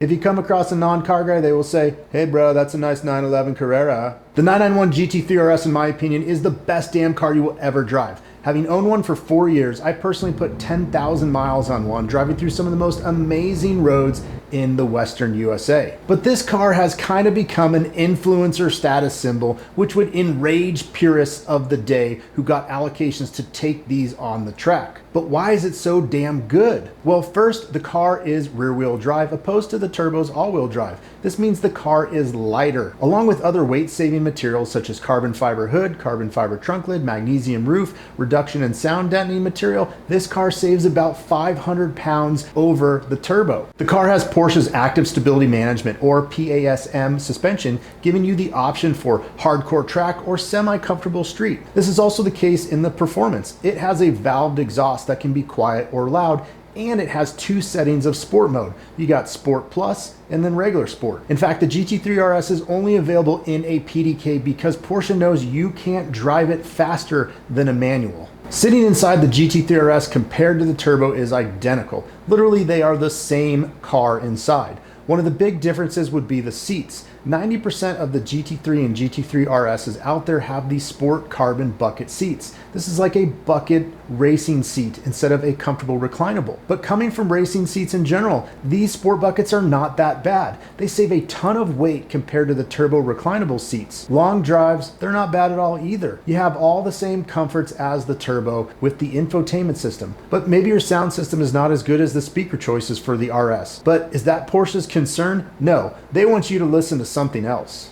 If you come across a non-car guy, they will say, hey bro, that's a nice 911 Carrera. The 991 GT3 RS, in my opinion, is the best damn car you will ever drive. Having owned one for 4 years, I personally put 10,000 miles on one, driving through some of the most amazing roads in the Western USA. But this car has kind of become an influencer status symbol, which would enrage purists of the day who got allocations to take these on the track. But why is it so damn good? Well, first, the car is rear-wheel drive opposed to the turbo's all-wheel drive. This means the car is lighter. Along with other weight-saving materials such as carbon fiber hood, carbon fiber trunk lid, magnesium roof, reduction in sound deadening material, this car saves about 500 pounds over the turbo. The car has Porsche's Active Stability Management, or PASM suspension, giving you the option for hardcore track or semi-comfortable street. This is also the case in the performance. It has a valved exhaust that can be quiet or loud, and it has 2 settings of sport mode. You got Sport Plus and then regular Sport. In fact, the GT3 RS is only available in a PDK because Porsche knows you can't drive it faster than a manual. Sitting inside the GT3 RS compared to the turbo is identical. Literally, they are the same car inside. One of the big differences would be the seats. 90% of the GT3 and GT3 RSs out there have these sport carbon bucket seats. This is like a bucket racing seat instead of a comfortable reclinable. But coming from racing seats in general, these sport buckets are not that bad. They save a ton of weight compared to the turbo reclinable seats. Long drives, they're not bad at all either. You have all the same comforts as the turbo with the infotainment system. But maybe your sound system is not as good as the speaker choices for the RS. But is that Porsche's concern? No, they want you to listen to something else.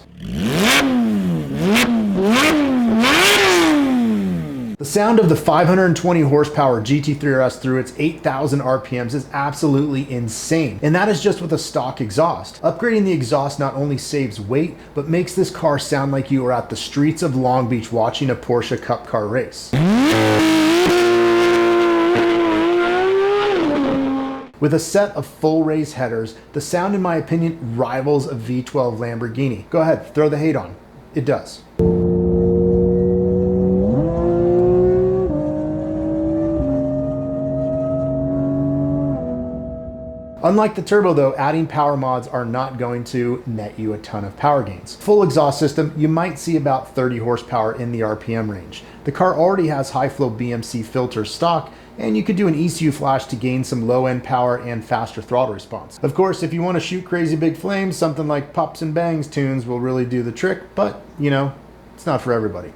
The sound of the 520 horsepower GT3 RS through its 8,000 RPMs is absolutely insane, and that is just with a stock exhaust. Upgrading the exhaust not only saves weight, but makes this car sound like you are at the streets of Long Beach watching a Porsche Cup car race. With a set of full raised headers, the sound in my opinion rivals a V12 Lamborghini. Go ahead, throw the hate on. It does. Unlike the turbo though, adding power mods are not going to net you a ton of power gains. Full exhaust system, you might see about 30 horsepower in the RPM range. The car already has high flow BMC filters stock, and you could do an ECU flash to gain some low end power and faster throttle response. Of course, if you want to shoot crazy big flames, something like Pops and Bangs tunes will really do the trick, but you know, it's not for everybody.